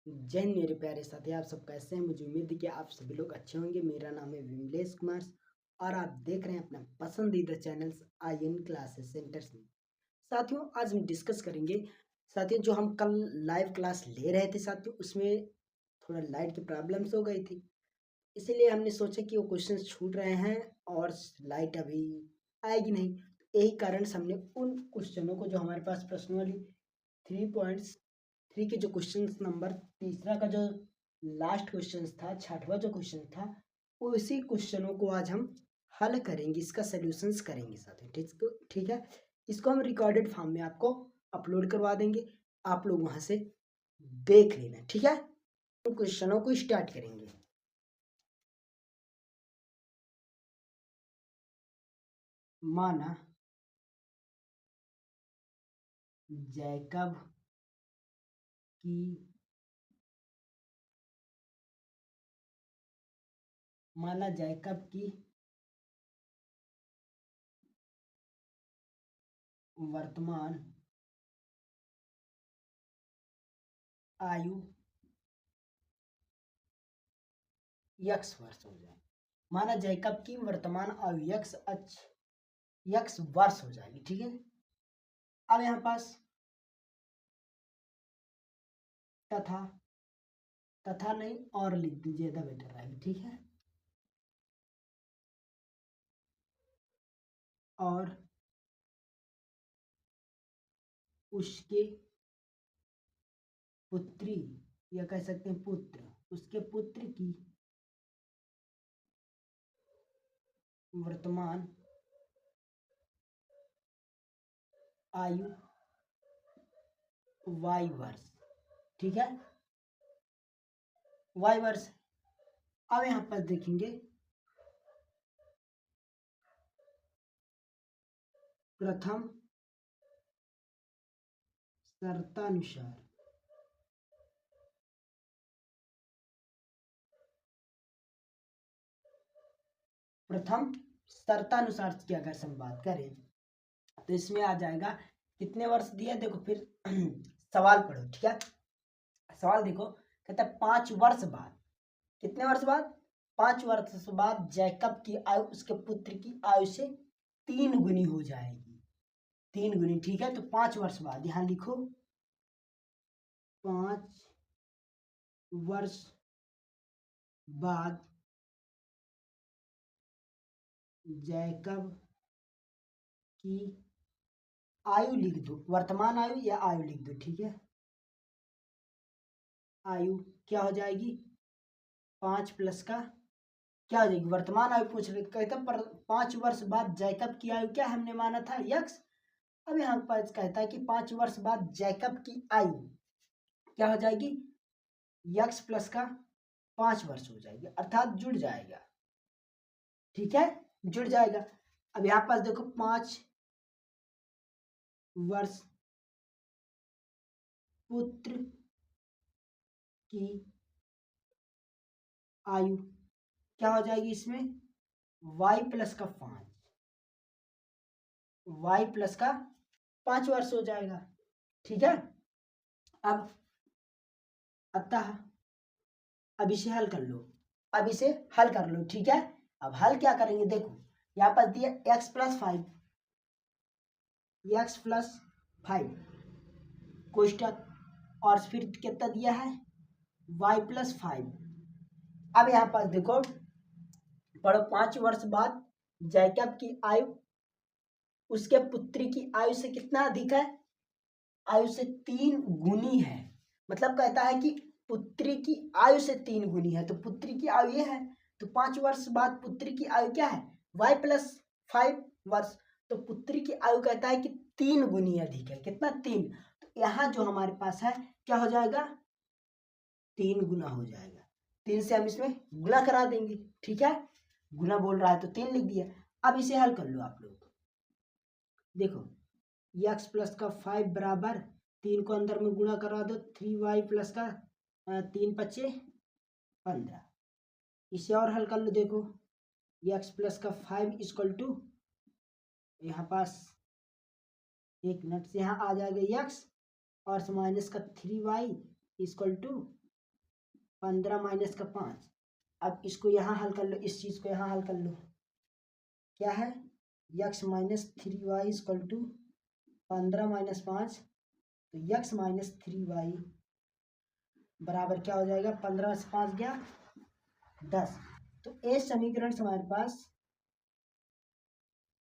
जय हिंद मेरे प्यारे साथी, आप सब कैसे हैं। मुझे उम्मीद है कि आप सभी लोग अच्छे होंगे। मेरा नाम है विमलेश कुमार और आप देख रहे हैं अपना पसंदीदा चैनल्स IN क्लासेस सेंटर्स में। साथियों, आज हम डिस्कस करेंगे। साथियों, जो हम कल लाइव क्लास ले रहे थे साथियों, उसमें थोड़ा लाइट की प्रॉब्लम्स हो गई थी, इसीलिए हमने सोचा कि वो क्वेश्चंस छूट रहे हैं और लाइट अभी आएगी नहीं। यही कारण से हमने उन क्वेश्चनों को जो हमारे पास पर्सनली 3.3 के जो क्वेश्चन नंबर तीसरा का जो लास्ट क्वेश्चन था, छठवां जो क्वेश्चन था, उसी क्वेश्चनों को आज हम हल करेंगे, इसका सॉल्यूशंस करेंगे साथियों। ठीक है। इसको हम रिकॉर्डेड फॉर्म में आपको अपलोड करवा देंगे, आप लोग वहां से देख लेना। ठीक है, उन क्वेश्चनों को स्टार्ट करेंगे। माना जैकब की माना जैकब की वर्तमान आयु यक्स वर्ष हो जाए। माना जैकब की वर्तमान आयु यक्स वर्ष हो जाएगी। ठीक है। अब यहाँ पास तथा तथा नहीं और लिख दीजिए, ज्यादा बेटर रहेगा। ठीक है। और उसके पुत्री, या कह सकते हैं पुत्र, उसके पुत्र की वर्तमान आयु वाई वर्ष। ठीक है, वाई वर्ष। अब यहाँ पर देखेंगे प्रथम शर्तानुसार प्रथम शर्तानुसार की अगर हम बात करें तो इसमें आ जाएगा कितने वर्ष दिया। देखो फिर सवाल पढ़ो। ठीक है, सवाल देखो, कहता है 5 वर्ष बाद। कितने वर्ष बाद? 5 वर्ष बाद जैकब की आयु उसके पुत्र की आयु से 3 गुनी हो जाएगी। 3 गुनी। ठीक है, तो 5 वर्ष बाद यहां लिखो 5 वर्ष बाद जैकब की आयु लिख दो, वर्तमान आयु या आयु लिख दो। ठीक है, आयु क्या हो जाएगी? 5 प्लस का क्या हो जाएगी? वर्तमान आयु पूछ रहे, कहता पर 5 वर्ष बाद जैकब की आयु क्या हमने माना था? यक्स। अब यहाँ पर कहता है कि 5 वर्ष बाद जैकब की आयु क्या हो जाएगी? यक्स प्लस का 5 वर्ष हो जाएगी, अर्थात जुड़ जाएगा। ठीक है, जुड़ जाएगा। अब यहाँ पास देखो 5 वर्ष पुत्र की आयु क्या हो जाएगी? इसमें y प्लस का 5 वर्ष हो जाएगा। ठीक है। अब अतः अब इसे हल कर लो, अब इसे हल कर लो। ठीक है, अब हल क्या करेंगे? देखो यहाँ पर दिया x+5 कोष्टक, और फिर कितना दिया है? y+5। अब यहाँ पर देखो पढ़ो, 5 वर्ष बाद जैकब की आयु उसके पुत्री की आयु से कितना अधिक है? आयु से 3 गुनी है। मतलब कहता है कि पुत्री की आयु से 3 गुनी है, तो पुत्री की आयु ये है, तो 5 वर्ष बाद पुत्री की आयु क्या है? y+5 वर्ष। तो पुत्री की आयु कहता है कि 3 गुनी अधिक है। कितना? 3। तो यहाँ जो हमारे पास है क्या हो जाएगा? 3 गुना हो जाएगा। 3 से हम इसमें गुना करा देंगे। ठीक है, गुना बोल रहा है तो 3 लिख दिया। अब इसे हल कर लो आप लोग। देखो x+5 बराबर 3 को अंदर में गुणा करा दो, 3y प्लस का 3×5 = 15। इसे और हल कर लो। देखो x+5 इक्वल टू, यहाँ पास 1 मिनट से यहाँ आ जाएगा x और माइनस का 3y इक्वल टू 15 माइनस का 5। अब इसको यहाँ हल कर लो, इस चीज को यहाँ हल कर लो। क्या है, x minus 3y equal to 15 minus 5, तो यक्स माइनस 3y बराबर क्या हो जाएगा, 15 से 5 गया 10। तो ए समीकरण से हमारे पास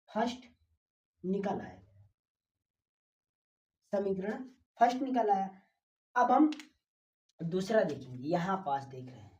फर्स्ट निकल आया, समीकरण फर्स्ट निकल आया। अब हम दूसरा देखेंगे, यहाँ पास देख रहे हैं,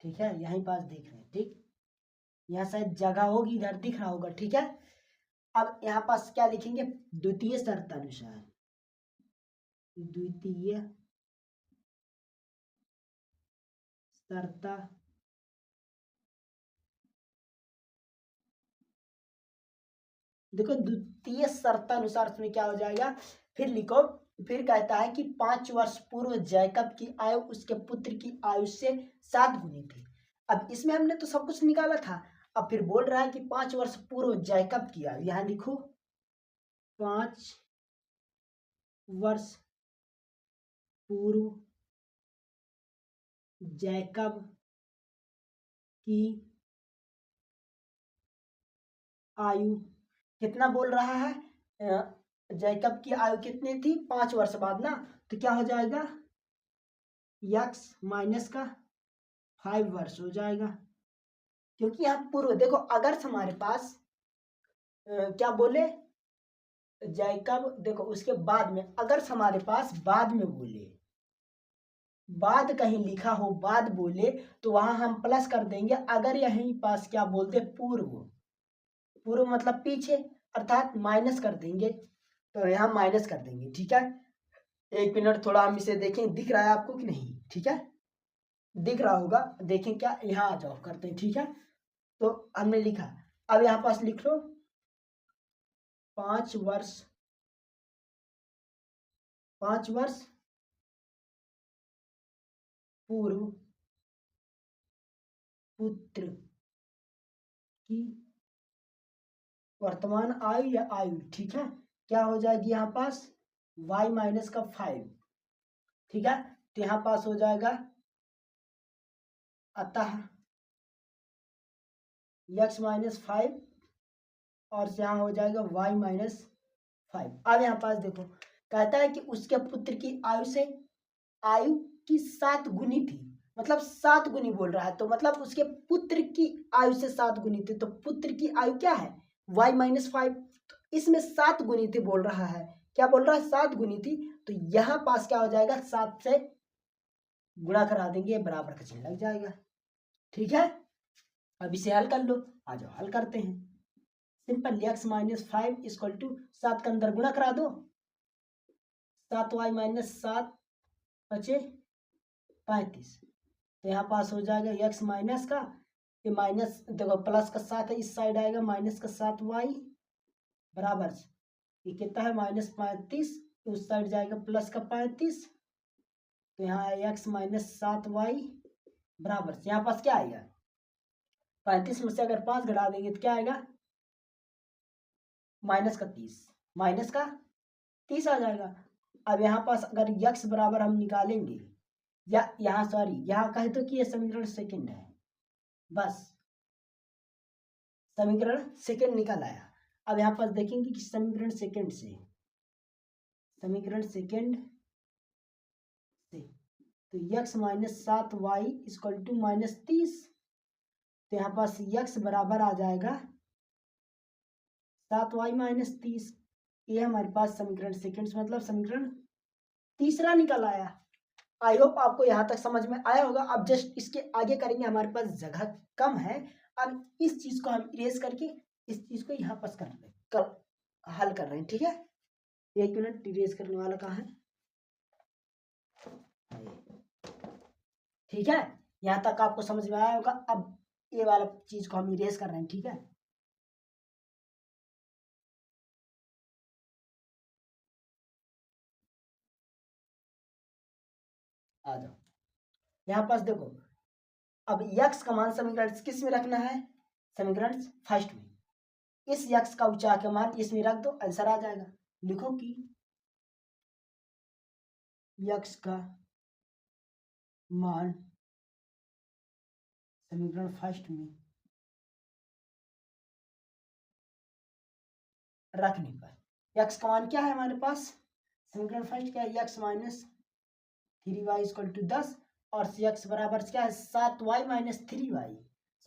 ठीक है, यहीं पास देख रहे हैं, ठीक, यहाँ शायद जगह होगी, इधर दिख रहा होगा, ठीक है। अब यहाँ पास क्या लिखेंगे, द्वितीय शर्तानुसार, द्वितीय शर्ता देखो, द्वितीय शर्तानुसार उसमें क्या हो जाएगा, फिर लिखो, फिर कहता है कि 5 वर्ष पूर्व जैकब की आयु उसके पुत्र की आयु से 7 गुनी थी। अब इसमें हमने तो सब कुछ निकाला था, अब फिर बोल रहा है कि 5 वर्ष पूर्व जैकब की आयु, यहाँ लिखो 5 वर्ष पूर्व जैकब की आयु कितना बोल रहा है, जैकब की आयु कितनी थी, 5 वर्ष बाद ना, तो क्या हो जाएगा, यक्स माइनस का 5 वर्ष हो जाएगा। क्योंकि यहाँ पूर्व देखो, अगर हमारे पास क्या बोले जैकब, देखो उसके बाद में अगर हमारे पास बाद में बोले, बाद कहीं लिखा हो बाद बोले, तो वहां हम प्लस कर देंगे। अगर यहीं पास क्या बोलते पूर्व, पूर्व मतलब पीछे, अर्थात माइनस कर देंगे, तो यहाँ माइनस कर देंगे, ठीक है। 1 मिनट थोड़ा हम इसे देखें, दिख रहा है आपको कि नहीं, ठीक है, दिख रहा होगा, देखें क्या, यहाँ आ जाओ करते हैं, ठीक है। तो हमने लिखा, अब यहाँ पास लिख लो 5 वर्ष, 5 वर्ष पूर्व पुत्र की वर्तमान आयु या आयु, ठीक है, क्या हो जाएगी यहाँ पास y माइनस का 5, ठीक है। तो यहाँ पास हो जाएगा, अतः x माइनस 5 और यहाँ हो जाएगा y माइनस 5। अब यहाँ पास देखो, कहता है कि उसके पुत्र की आयु से आयु की 7 गुनी थी, मतलब 7 गुनी बोल रहा है, तो मतलब उसके पुत्र की आयु से 7 गुनी थी, तो पुत्र की आयु क्या है, y माइनस 5, तो इसमें 7 गुनी थी बोल रहा है, क्या बोल रहा है, 7 गुनी थी, तो यहाँ पास क्या हो जाएगा, 7 से गुणा करा देंगे, बराबर का चिन्ह लग जाएगा, ठीक है। अब इसे हल कर लो, आ जाओ हल करते हैं। Simple, x minus 5 equal to 7 का अंदर गुणा करा दो, 7y माइनस 7 बचे 35, तो यहाँ पास हो जाएगा x माइनस का, ये माइनस देखो प्लस का 7 है, इस साइड आएगा माइनस का 7y बराबर, ये कितना है माइनस 35, उस साइड जाएगा प्लस का 35, तो यहाँ x माइनस 7y बराबर, यहाँ पास क्या आएगा, 35 में से अगर 5 घटा देंगे तो क्या आएगा, माइनस का 30, माइनस का 30 आ जाएगा। अब यहाँ पास अगर यक्स बराबर हम निकालेंगे, या यहाँ सॉरी यहाँ कहे तो कि ये समीकरण सेकंड है, बस समीकरण सेकंड निकल आया। अब यहाँ पास देखेंगे कि समीकरण सेकंड से, समीकरण सेकंड से, तो x minus 7y equal to minus 30, तो यहाँ पास यक्स बराबर आ जाएगा 7y माइनस 30, ये हमारे पास समीकरण सेकंड मतलब समीकरण तीसरा निकल आया। आई होप आपको यहाँ तक समझ में आया होगा। अब जस्ट इसके आगे करेंगे, हमारे पास जगह कम है, अब इस चीज को हम इरेज करके इस चीज को यहाँ पास हल कर रहे हैं, ठीक है। 1 मिनट, इरेज करने वाला कहाँ है, ठीक है, यहाँ तक आपको समझ में आया होगा। अब ये वाला चीज को हम इरेज कर रहे हैं, ठीक है। आ जाओ यहाँ पास देखो, अब यक्स का मान समीकरण किस में रखना है, समीकरण फर्स्ट में, इस यक्स का ऊंचा के मान इसमें रख दो, आंसर आ जाएगा। लिखो कि यक्स का मान समीकरण फर्स्ट में रखने पर x का मान क्या है हमारे पास, समीकरण फर्स्ट क्या है, x minus 3y equal to 10 और x बराबर क्या है 7y minus 3y,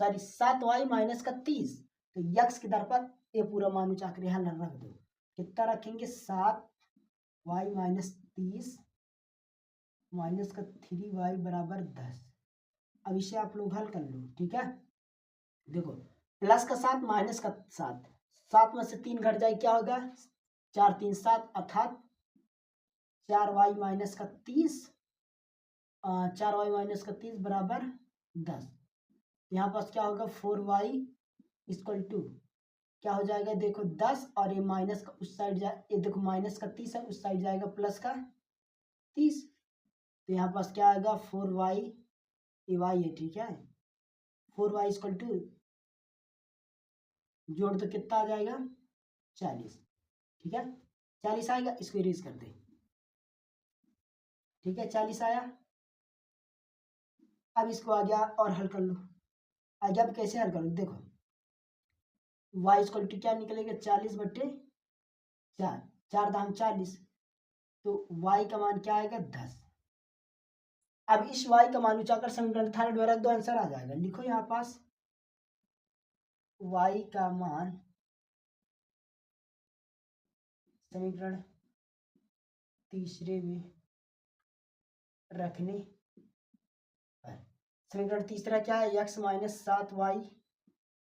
sorry 7y minus का 30। तो x की दर पर ये पूरा मान उठा कर यहाँ रख दो, कितना रखेंगे 7y माइनस 30 माइनस का 3y बराबर 10। अब इसे आप लोग हल कर लो, ठीक है। देखो प्लस का 7 माइनस का 7, 7 में से 3 घट जाए क्या होगा 4 3 7 अर्थात 4y माइनस का 30, 4y माइनस का 30 बराबर 10। यहाँ पास क्या होगा 4y इक्वल टू क्या हो जाएगा, देखो 10 और ये माइनस का उस साइड जाए, ये देखो माइनस का 30 है उस साइड जाएगा प्लस का 30। तो यहाँ पास क्या आएगा 4y, ये y है, ठीक है। 4y इक्वल टू जोड़ तो कितना आ जाएगा 40, ठीक है 40 आएगा, इसको इरेज कर दे, ठीक है 40 आया। अब इसको आ गया और हल कर लो, आ गया। अब कैसे हल करोगे, देखो y इक्वल टू क्या निकलेगा 40/4, 4 दाम 40, तो y का मान क्या आएगा 10। अब इस y का मान उठाकर समीकरण थर्ड में रख दो, आंसर आ जाएगा। लिखो यहाँ पास y का मान समीकरण तीसरे में रखने पर, समीकरण तीसरा क्या है x माइनस 7y,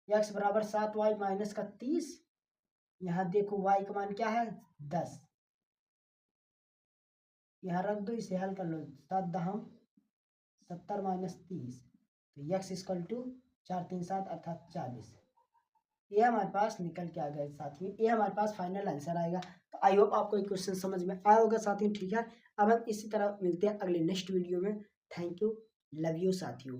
x बराबर 7y माइनस का 30। यहाँ देखो y का मान क्या है 10, यहाँ रख दो, इसे हल कर लो, 7 दहम 70 माइनस 30, तो x इक्वल टू 4 3 7 अर्थात 40। ये हमारे पास निकल के आ गए साथियों, ये हमारे पास फाइनल आंसर आएगा। तो आई होप आपको ये क्वेश्चन समझ में आया होगा साथियों, ठीक है। अब हम इसी तरह मिलते हैं अगले नेक्स्ट वीडियो में। थैंक यू, लव यू साथियों।